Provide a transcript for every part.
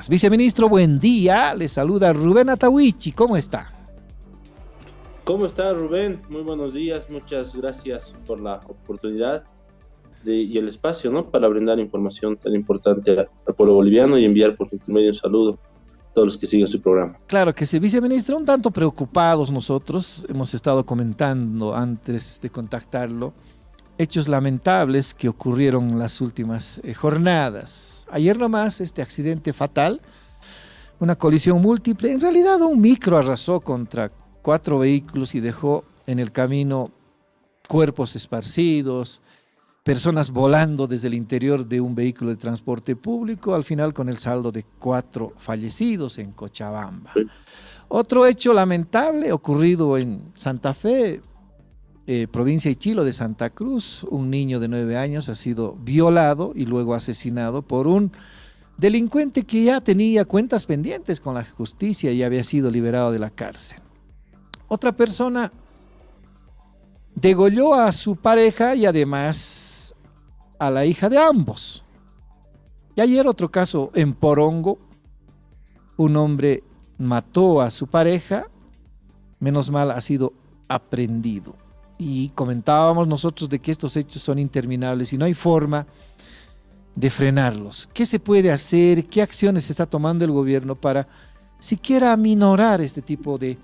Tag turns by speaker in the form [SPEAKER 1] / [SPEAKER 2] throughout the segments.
[SPEAKER 1] Viceministro, buen día. Le saluda Rubén Atahuichi. ¿Cómo está?
[SPEAKER 2] ¿Cómo está Rubén? Muy buenos días, muchas gracias por la oportunidad y el espacio, ¿no? Para brindar información tan importante al pueblo boliviano y enviar por tu medio un saludo a todos los que siguen su programa.
[SPEAKER 1] Claro que sí, viceministro. Un tanto preocupados nosotros. Hemos estado comentando antes de contactarlo hechos lamentables que ocurrieron en las últimas jornadas. Ayer nomás este accidente fatal, una colisión múltiple. En realidad un micro arrasó contra 4 vehículos y dejó en el camino cuerpos esparcidos, personas volando desde el interior de un vehículo de transporte público, al final con el saldo de 4 fallecidos en Cochabamba.
[SPEAKER 2] Sí.
[SPEAKER 1] Otro hecho lamentable ocurrido en Santa Fe, provincia de Chilo de Santa Cruz. Un niño de 9 años ha sido violado y luego asesinado por un delincuente que ya tenía cuentas pendientes con la justicia y había sido liberado de la cárcel. Otra persona degolló a su pareja y además a la hija de ambos. Y ayer otro caso en Porongo, un hombre mató a su pareja, menos mal ha sido aprehendido. Y comentábamos nosotros de que estos hechos son interminables y no hay forma de frenarlos. ¿Qué se puede hacer? ¿Qué acciones está tomando el gobierno para siquiera aminorar este tipo de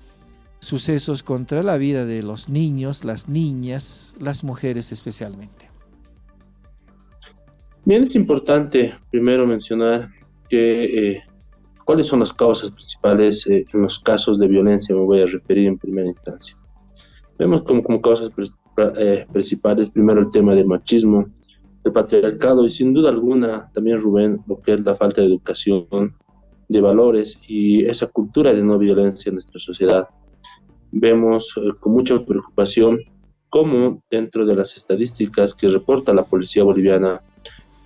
[SPEAKER 1] sucesos contra la vida de los niños, las niñas, las mujeres especialmente?
[SPEAKER 2] Bien, es importante primero mencionar que cuáles son las causas principales en los casos de violencia, me voy a referir en primera instancia. Vemos como causas principales, primero el tema del machismo, el patriarcado y sin duda alguna también, Rubén, lo que es la falta de educación, de valores y esa cultura de no violencia en nuestra sociedad. Vemos con mucha preocupación cómo dentro de las estadísticas que reporta la policía boliviana,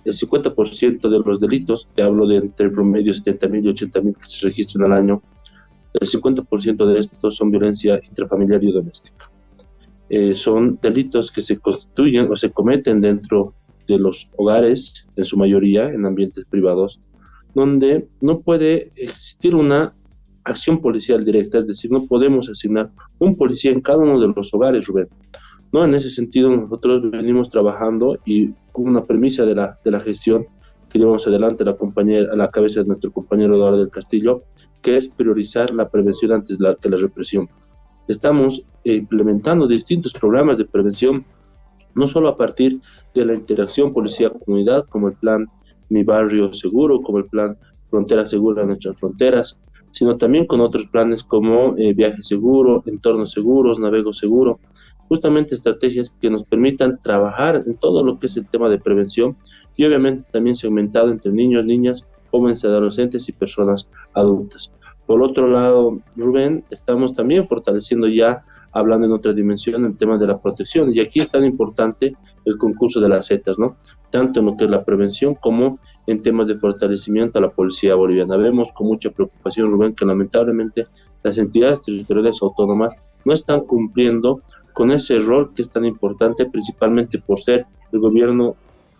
[SPEAKER 2] el 50% de los delitos, te hablo de entre el promedio 70.000 y 80.000 que se registran al año, el 50% de estos son violencia intrafamiliar y doméstica. Son delitos que se constituyen o se cometen dentro de los hogares, en su mayoría en ambientes privados, donde no puede existir una acción policial directa, es decir, no podemos asignar un policía en cada uno de los hogares, Rubén. No, en ese sentido nosotros venimos trabajando y con una premisa de la gestión que llevamos adelante a la cabeza de nuestro compañero Eduardo del Castillo, que es priorizar la prevención antes que la represión. Estamos implementando distintos programas de prevención, no solo a partir de la interacción policía-comunidad, como el plan Mi Barrio Seguro, como el plan Frontera Segura en nuestras fronteras, sino también con otros planes como Viaje Seguro, Entornos Seguros, Navego Seguro, justamente estrategias que nos permitan trabajar en todo lo que es el tema de prevención y obviamente también segmentado entre niños, niñas, jóvenes, adolescentes y personas adultas. Por otro lado, Rubén, estamos también fortaleciendo ya, hablando en otra dimensión, el tema de la protección. Y aquí es tan importante el concurso de las Zetas, ¿no? Tanto en lo que es la prevención como en temas de fortalecimiento a la policía boliviana. Vemos con mucha preocupación, Rubén, que lamentablemente las entidades territoriales autónomas no están cumpliendo con ese rol que es tan importante, principalmente por ser el gobierno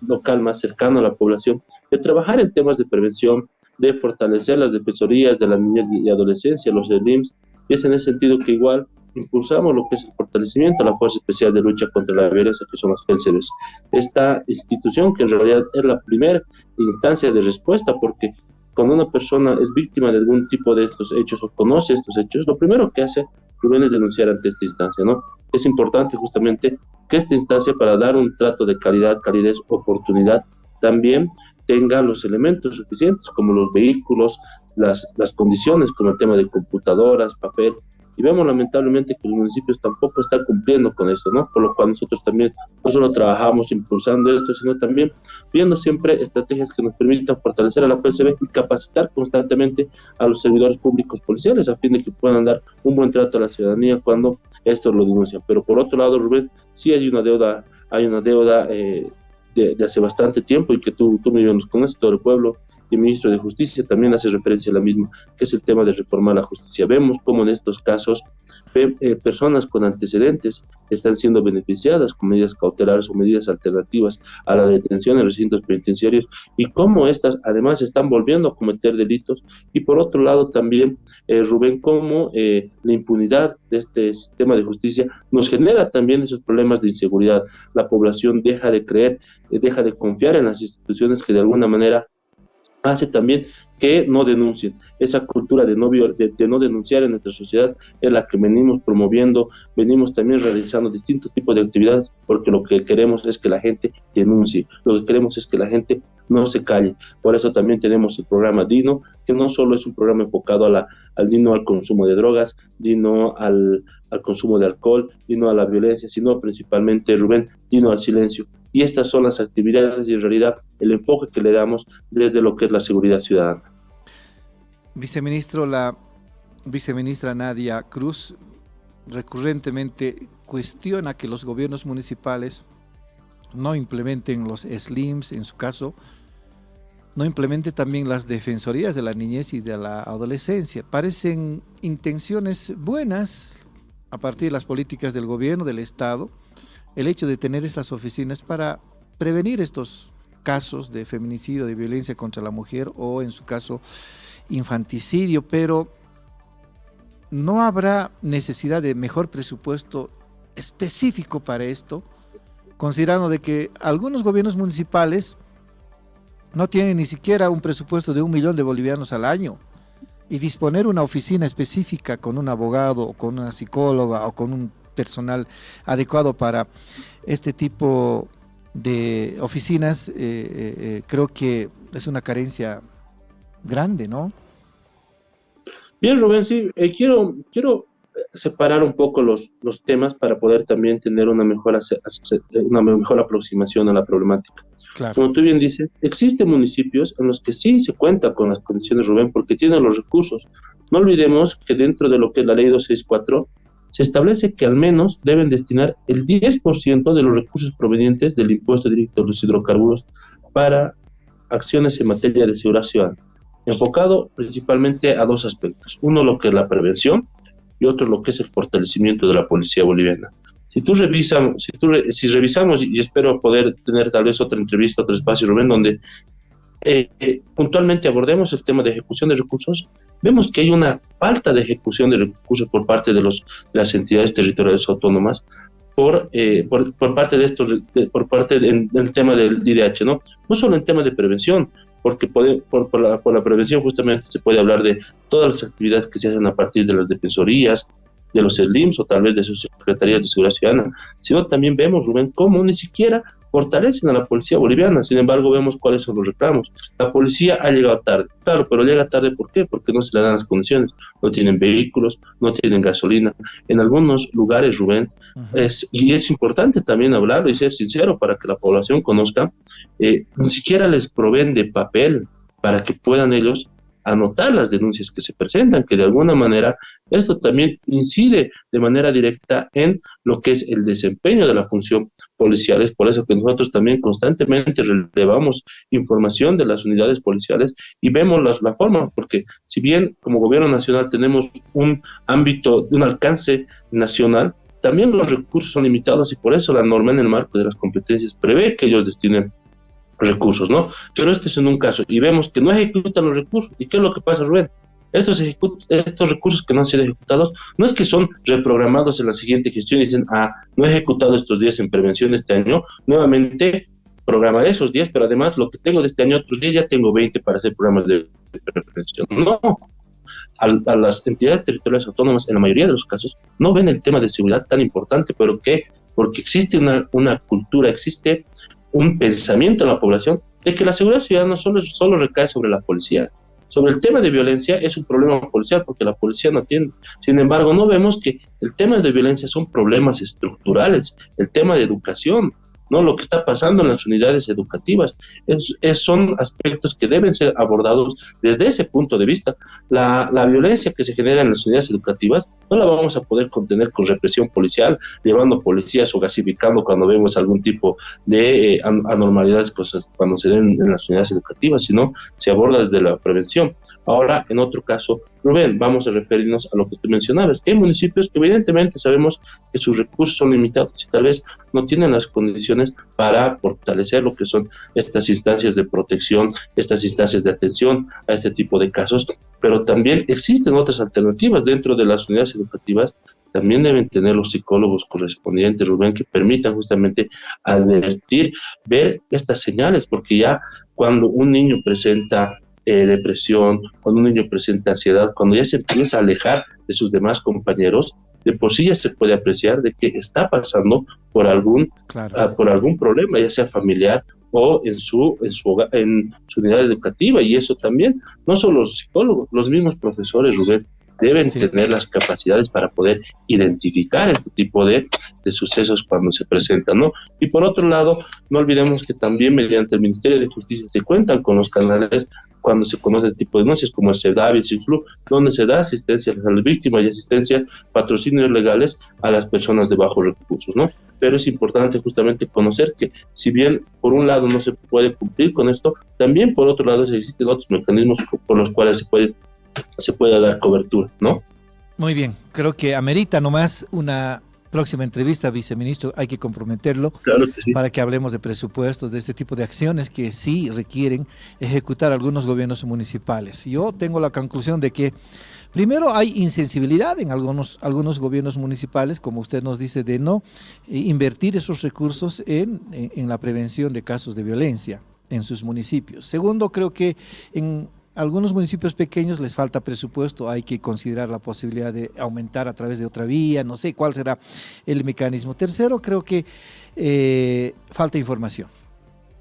[SPEAKER 2] local más cercano a la población, de trabajar en temas de prevención, de fortalecer las defensorías de la niñez y adolescencia, los ELIMS, y es en ese sentido que igual impulsamos lo que es el fortalecimiento a la Fuerza Especial de Lucha contra la Violencia, que son las FELCEBES. Esta institución, que en realidad es la primera instancia de respuesta, porque cuando una persona es víctima de algún tipo de estos hechos o conoce estos hechos, lo primero que hace Rubén es denunciar ante esta instancia, ¿no? Es importante justamente que esta instancia, para dar un trato de calidad, calidez, oportunidad, también tenga los elementos suficientes como los vehículos, las condiciones como el tema de computadoras, papel, y vemos lamentablemente que los municipios tampoco están cumpliendo con esto, ¿no? Por lo cual nosotros también no solo trabajamos impulsando esto, sino también viendo siempre estrategias que nos permitan fortalecer a la FELCB y capacitar constantemente a los servidores públicos policiales a fin de que puedan dar un buen trato a la ciudadanía cuando esto lo denuncian. Pero por otro lado, Rubén, sí hay una deuda de hace bastante tiempo y que tú me vienes con esto, todo el pueblo, y el ministro de Justicia también hace referencia a la misma, que es el tema de reformar la justicia. Vemos cómo en estos casos personas con antecedentes están siendo beneficiadas con medidas cautelares o medidas alternativas a la detención en recintos penitenciarios, y cómo estas además están volviendo a cometer delitos. Y por otro lado también, Rubén, cómo la impunidad de este sistema de justicia nos genera también esos problemas de inseguridad. La población deja de creer, deja de confiar en las instituciones, que de alguna manera hace también que no denuncien. Esa cultura de no denunciar en nuestra sociedad es la que venimos promoviendo, venimos también realizando distintos tipos de actividades, porque lo que queremos es que la gente denuncie, lo que queremos es que la gente no se calle. Por eso también tenemos el programa Dino, que no solo es un programa enfocado al Dino al consumo de drogas, Dino al consumo de alcohol, Dino a la violencia, sino principalmente, Rubén, Dino al silencio. Y estas son las actividades y en realidad el enfoque que le damos desde lo que es la seguridad ciudadana.
[SPEAKER 1] Viceministro, la viceministra Nadia Cruz recurrentemente cuestiona que los gobiernos municipales no implementen los SLIMs, en su caso, no implemente también las defensorías de la niñez y de la adolescencia. Parecen intenciones buenas a partir de las políticas del gobierno, del Estado, el hecho de tener estas oficinas para prevenir estos casos de feminicidio, de violencia contra la mujer o, en su caso, infanticidio, pero ¿no habrá necesidad de mejor presupuesto específico para esto? Considerando de que algunos gobiernos municipales no tienen ni siquiera un presupuesto de 1 millón de bolivianos al año, y disponer una oficina específica con un abogado o con una psicóloga o con un personal adecuado para este tipo de oficinas, creo que es una carencia grande, ¿no?
[SPEAKER 2] Bien, Rubén, sí, quiero separar un poco los temas para poder también tener una mejor aproximación a la problemática.
[SPEAKER 1] Claro.
[SPEAKER 2] Como tú bien dices, existen municipios en los que sí se cuenta con las condiciones, Rubén, porque tienen los recursos. No olvidemos que dentro de lo que es la ley 264, se establece que al menos deben destinar el 10% de los recursos provenientes del impuesto directo a los hidrocarburos para acciones en materia de seguridad ciudadana, enfocado principalmente a dos aspectos. Uno, lo que es la prevención, y otro, lo que es el fortalecimiento de la policía boliviana. Si revisamos, y espero poder tener tal vez otra entrevista, otro espacio, Rubén, donde puntualmente abordemos el tema de ejecución de recursos, vemos que hay una falta de ejecución de recursos por parte de las entidades territoriales autónomas, por parte del tema del IDH, ¿no? No solo en tema de prevención, porque por la prevención justamente se puede hablar de todas las actividades que se hacen a partir de las defensorías, de los SLIMs o tal vez de sus secretarías de seguridad ciudadana, sino también vemos, Rubén, cómo ni siquiera fortalecen a la policía boliviana. Sin embargo, vemos cuáles son los reclamos. La policía ha llegado tarde, claro, pero llega tarde, ¿por qué? Porque no se le dan las condiciones, no tienen vehículos, no tienen gasolina. En algunos lugares, Rubén, y es importante también hablarlo y ser sincero para que la población conozca, ni siquiera les proveen de papel para que puedan ellos anotar las denuncias que se presentan, que de alguna manera esto también incide de manera directa en lo que es el desempeño de la función policial. Es por eso que nosotros también constantemente relevamos información de las unidades policiales y vemos la forma, porque si bien como gobierno nacional tenemos un ámbito, un alcance nacional, también los recursos son limitados, y por eso la norma en el marco de las competencias prevé que ellos destinen recursos, ¿no? Pero este es en un caso, y vemos que no ejecutan los recursos. ¿Y qué es lo que pasa, Rubén? Estos recursos que no han sido ejecutados, no es que son reprogramados en la siguiente gestión y dicen, no he ejecutado estos 10 en prevención este año, nuevamente programaré esos 10, pero además lo que tengo de este año, otros 10, ya tengo 20 para hacer programas de prevención. No, a las entidades territoriales autónomas, en la mayoría de los casos, no ven el tema de seguridad tan importante, pero ¿qué? Porque existe una cultura, existe un pensamiento en la población de que la seguridad ciudadana solo recae sobre la policía. Sobre el tema de violencia es un problema policial porque la policía no atiende. Sin embargo, no vemos que el tema de violencia son problemas estructurales, el tema de educación. ¿no? Lo que está pasando en las unidades educativas. Son aspectos que deben ser abordados desde ese punto de vista. La violencia que se genera en las unidades educativas no la vamos a poder contener con represión policial, llevando policías o gasificando cuando vemos algún tipo de anormalidades, cosas cuando se den en las unidades educativas, sino se aborda desde la prevención. Ahora, en otro caso, Rubén, vamos a referirnos a lo que tú mencionabas, que hay municipios que evidentemente sabemos que sus recursos son limitados y tal vez no tienen las condiciones para fortalecer lo que son estas instancias de protección, estas instancias de atención a este tipo de casos, pero también existen otras alternativas dentro de las unidades educativas. También deben tener los psicólogos correspondientes, Rubén, que permitan justamente advertir, ver estas señales, porque ya cuando un niño presenta depresión, cuando un niño presenta ansiedad, cuando ya se empieza a alejar de sus demás compañeros, de por sí ya se puede apreciar de que está pasando por algún problema, ya sea familiar o en su unidad educativa, y eso también, no solo los psicólogos, los mismos profesores, Rubén, deben tener las capacidades para poder identificar este tipo de sucesos cuando se presentan, ¿no? Y por otro lado, no olvidemos que también mediante el Ministerio de Justicia se cuentan con los canales cuando se conoce el tipo de denuncias, como el CEDAV y el CIFLU, donde se da asistencia a las víctimas y asistencia, patrocinios legales a las personas de bajos recursos, ¿no? Pero es importante justamente conocer que si bien por un lado no se puede cumplir con esto, también por otro lado existen otros mecanismos por los cuales se puede dar cobertura, ¿no?
[SPEAKER 1] Muy bien, creo que amerita nomás una próxima entrevista, viceministro, hay que comprometerlo,
[SPEAKER 2] claro que sí,
[SPEAKER 1] para que hablemos de presupuestos, de este tipo de acciones que sí requieren ejecutar algunos gobiernos municipales. Yo tengo la conclusión de que primero hay insensibilidad en algunos gobiernos municipales, como usted nos dice, de no invertir esos recursos en la prevención de casos de violencia en sus municipios. Segundo, creo que en algunos municipios pequeños les falta presupuesto, hay que considerar la posibilidad de aumentar a través de otra vía, no sé cuál será el mecanismo. Tercero, creo que falta información.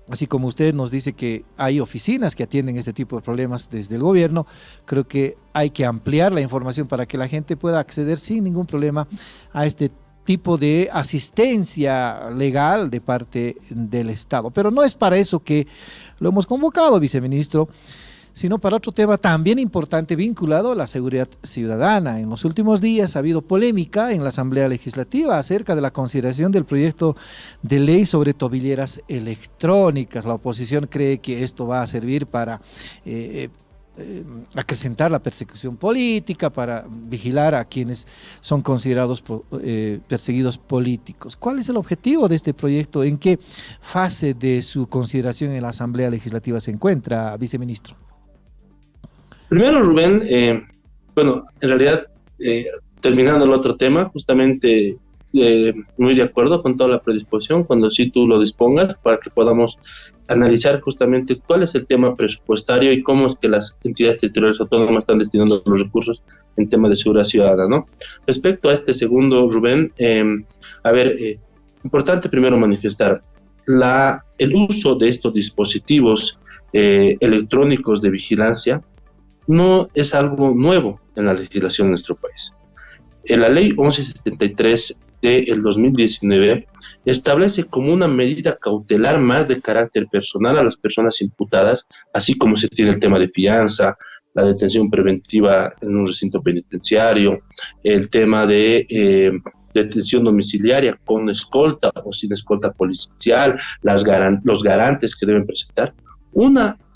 [SPEAKER 1] Así como usted nos dice que hay oficinas que atienden este tipo de problemas desde el gobierno, creo que hay que ampliar la información para que la gente pueda acceder sin ningún problema a este tipo de asistencia legal de parte del Estado. Pero no es para eso que lo hemos convocado, viceministro, sino para otro tema también importante vinculado a la seguridad ciudadana. En los últimos días ha habido polémica en la Asamblea Legislativa acerca de la consideración del proyecto de ley sobre tobilleras electrónicas. La oposición cree que esto va a servir para acrecentar la persecución política, para vigilar a quienes son considerados perseguidos políticos. ¿Cuál es el objetivo de este proyecto? ¿En qué fase de su consideración en la Asamblea Legislativa se encuentra, viceministro?
[SPEAKER 2] Primero, Rubén, en realidad, terminando el otro tema, justamente muy de acuerdo con toda la predisposición, cuando sí tú lo dispongas, para que podamos analizar justamente cuál es el tema presupuestario y cómo es que las entidades territoriales autónomas están destinando los recursos en tema de seguridad ciudadana, ¿no? Respecto a este segundo, Rubén, importante primero manifestar el uso de estos dispositivos electrónicos de vigilancia no es algo nuevo en la legislación de nuestro país. En la ley 1173 del 2019 establece como una medida cautelar más de carácter personal a las personas imputadas, así como se tiene el tema de fianza, la detención preventiva en un recinto penitenciario, el tema de detención domiciliaria con escolta o sin escolta policial, los garantes que deben presentar.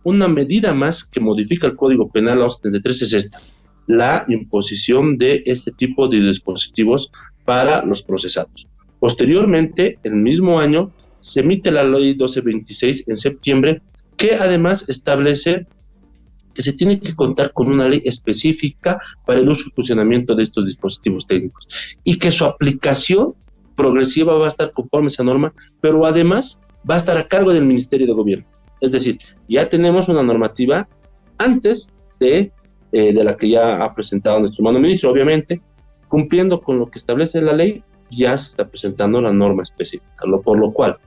[SPEAKER 2] Una medida más que modifica el Código Penal 1173 es esta: la imposición de este tipo de dispositivos para los procesados. Posteriormente, el mismo año, se emite la ley 1226 en septiembre, que además establece que se tiene que contar con una ley específica para el uso y funcionamiento de estos dispositivos técnicos y que su aplicación progresiva va a estar conforme a esa norma, pero además va a estar a cargo del Ministerio de Gobierno. Es decir, ya tenemos una normativa antes de la que ya ha presentado nuestro hermano ministro. Obviamente, cumpliendo con lo que establece la ley, ya se está presentando la norma específica, por lo cual,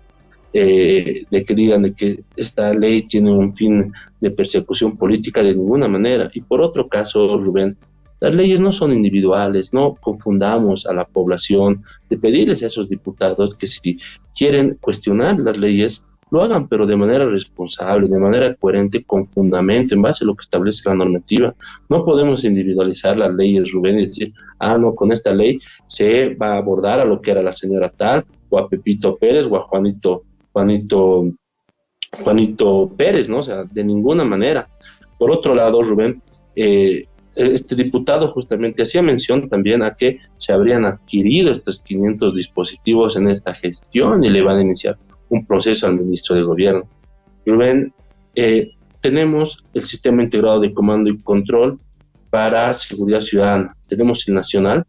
[SPEAKER 2] de que digan de que esta ley tiene un fin de persecución política, de ninguna manera. Y por otro caso, Rubén, las leyes no son individuales, no confundamos a la población, de pedirles a esos diputados que si quieren cuestionar las leyes, lo hagan, pero de manera responsable, de manera coherente, con fundamento, en base a lo que establece la normativa. No podemos individualizar las leyes, Rubén, y decir, no, con esta ley se va a abordar a lo que era la señora tal, o a Pepito Pérez, o a Juanito Pérez, ¿no? O sea, de ninguna manera. Por otro lado, Rubén, este diputado justamente hacía mención también a que se habrían adquirido estos 500 dispositivos en esta gestión y le van a iniciar un proceso al ministro de Gobierno. Rubén, tenemos el Sistema Integrado de Comando y Control para Seguridad Ciudadana. Tenemos el Nacional,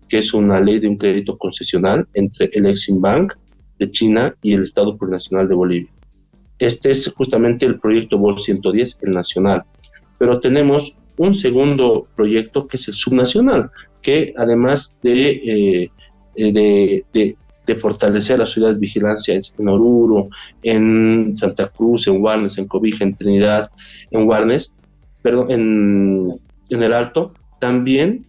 [SPEAKER 2] que es una ley de un crédito concesional entre el Eximbank de China y el Estado Plurinacional de Bolivia. Este es justamente el proyecto BOL 110, el nacional. Pero tenemos un segundo proyecto que es el subnacional, que además de fortalecer las ciudades de vigilancia en Oruro, en Santa Cruz, en Warnes, en Cobija, en Trinidad, en Warnes, en el Alto, también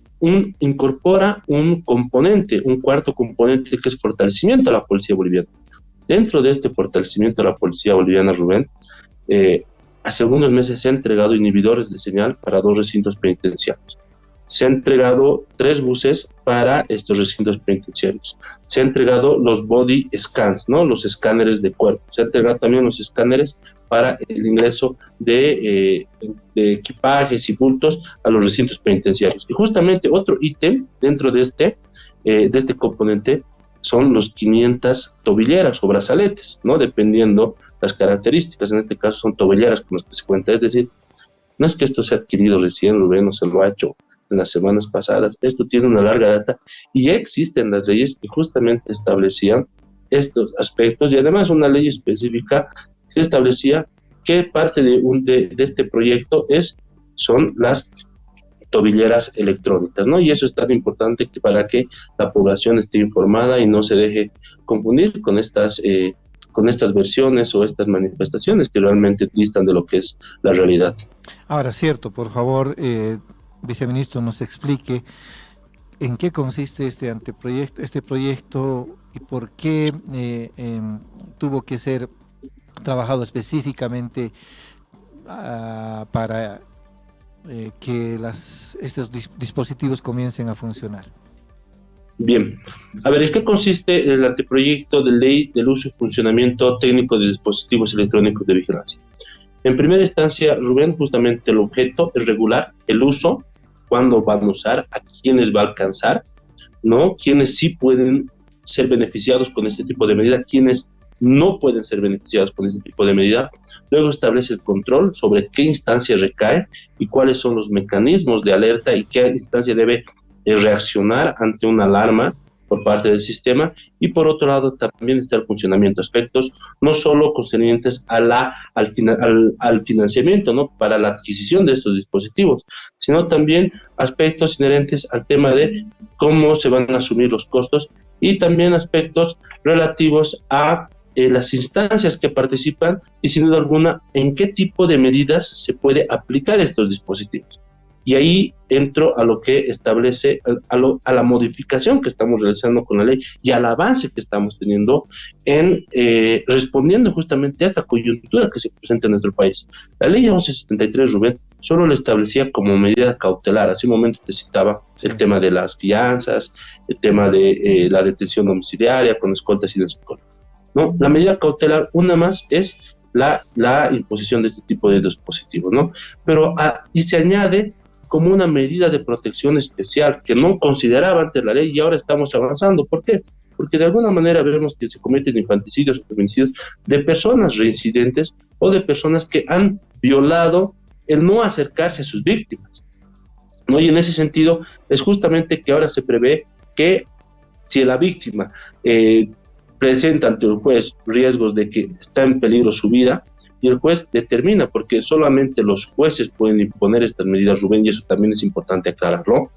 [SPEAKER 2] incorpora un cuarto componente que es fortalecimiento a la policía boliviana. Dentro de este fortalecimiento de la policía boliviana, Rubén, hace algunos meses se han entregado inhibidores de señal para 2 recintos penitenciarios. Se han entregado 3 buses para estos recintos penitenciarios. Se han entregado los body scans, ¿no? Los escáneres de cuerpo. Se han entregado también los escáneres para el ingreso de equipajes y bultos a los recintos penitenciarios. Y justamente otro ítem dentro de este componente son los 500 tobilleras o brazaletes, ¿no? Dependiendo las características. En este caso son tobilleras con las que se cuenta. Es decir, no es que esto se ha adquirido recién, Rubén, no se lo ha hecho en las semanas pasadas. Esto tiene una larga data y ya existen las leyes que justamente establecían estos aspectos, y además una ley específica que establecía qué parte de este proyecto son las tobilleras electrónicas, ¿no? Y eso es tan importante para que la población esté informada y no se deje confundir con estas versiones o estas manifestaciones que realmente distan de lo que es la realidad.
[SPEAKER 1] Ahora, cierto, por favor, viceministro, nos explique en qué consiste este proyecto y por qué tuvo que ser trabajado específicamente para que estos dispositivos comiencen a funcionar.
[SPEAKER 2] Bien, a ver, ¿en qué consiste el anteproyecto de ley del uso y funcionamiento técnico de dispositivos electrónicos de vigilancia? En primera instancia, Rubén, justamente el objeto es regular el uso, cuándo van a usar, a quiénes va a alcanzar, ¿no? Quiénes sí pueden ser beneficiados con este tipo de medida, quiénes no pueden ser beneficiados con este tipo de medida. Luego establece el control sobre qué instancia recae y cuáles son los mecanismos de alerta y qué instancia debe reaccionar ante una alarma por parte del sistema. Y por otro lado también está el funcionamiento, aspectos no solo concernientes al financiamiento, ¿no? Para la adquisición de estos dispositivos, sino también aspectos inherentes al tema de cómo se van a asumir los costos y también aspectos relativos a las instancias que participan y sin duda alguna en qué tipo de medidas se puede aplicar estos dispositivos. Y ahí entro a lo que establece, a la modificación que estamos realizando con la ley y al avance que estamos teniendo en respondiendo justamente a esta coyuntura que se presenta en nuestro país. La ley 1173, Rubén, solo lo establecía como medida cautelar. Hace un momento te citaba el tema de las fianzas, el tema de la detención domiciliaria con escoltas y sin escolta, ¿no? La medida cautelar, una más, es la imposición de este tipo de dispositivos, ¿no? Pero y se añade como una medida de protección especial que no consideraba antes la ley y ahora estamos avanzando. ¿Por qué? Porque de alguna manera vemos que se cometen infanticidios o feminicidios de personas reincidentes o de personas que han violado el no acercarse a sus víctimas, ¿no? Y en ese sentido es justamente que ahora se prevé que si la víctima presenta ante el juez riesgos de que está en peligro su vida, y el juez determina, porque solamente los jueces pueden imponer estas medidas, Rubén, y eso también es importante aclararlo,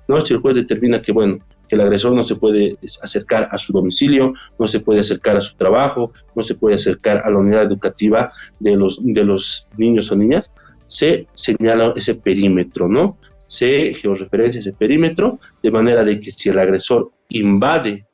[SPEAKER 2] ¿no? Si el juez determina que, bueno, que el agresor no se puede acercar a su domicilio, no se puede acercar a su trabajo, no se puede acercar a la unidad educativa de los niños o niñas, se señala ese perímetro, ¿no? Se georreferencia ese perímetro, de manera de que si el agresor invade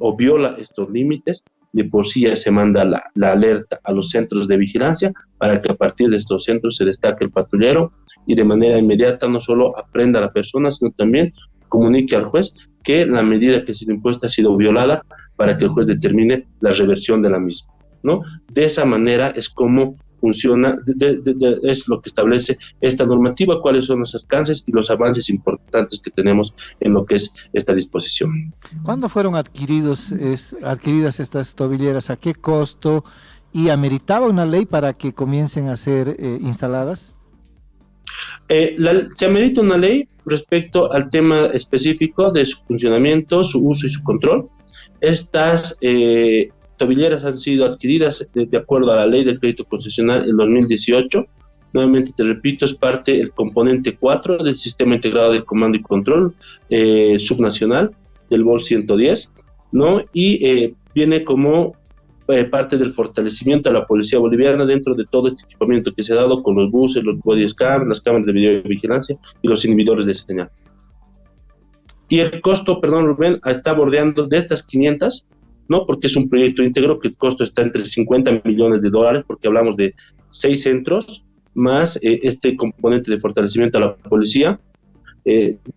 [SPEAKER 2] o viola estos límites, de por sí ya se manda la alerta a los centros de vigilancia para que a partir de estos centros se destaque el patrullero y de manera inmediata no solo aprenda a la persona, sino también comunique al juez que la medida que ha sido impuesta ha sido violada para que el juez determine la reversión de la misma, ¿no? De esa manera es como funciona, es lo que establece esta normativa, cuáles son los alcances y los avances importantes que tenemos en lo que es esta disposición.
[SPEAKER 1] ¿Cuándo fueron adquiridas estas tobilleras? ¿A qué costo? ¿Y ameritaba una ley para que comiencen a ser instaladas?
[SPEAKER 2] Se amerita una ley respecto al tema específico de su funcionamiento, su uso y su control. Estas tobilleras han sido adquiridas de acuerdo a la ley del crédito concesional en 2018. Nuevamente te repito, es parte del componente 4 del Sistema Integrado de Comando y Control subnacional del BOL 110, ¿no? Y viene como parte del fortalecimiento a la policía boliviana dentro de todo este equipamiento que se ha dado con los buses, los body cam, las cámaras de videovigilancia y los inhibidores de señal. Y el costo, perdón Rubén, está bordeando de estas 500, ¿no? Porque es un proyecto íntegro que el costo está entre 50 millones de dólares, porque hablamos de 6 centros, más este componente de fortalecimiento a la policía,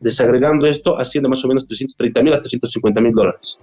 [SPEAKER 2] desagregando esto, asciende más o menos 330 mil a 350 mil dólares.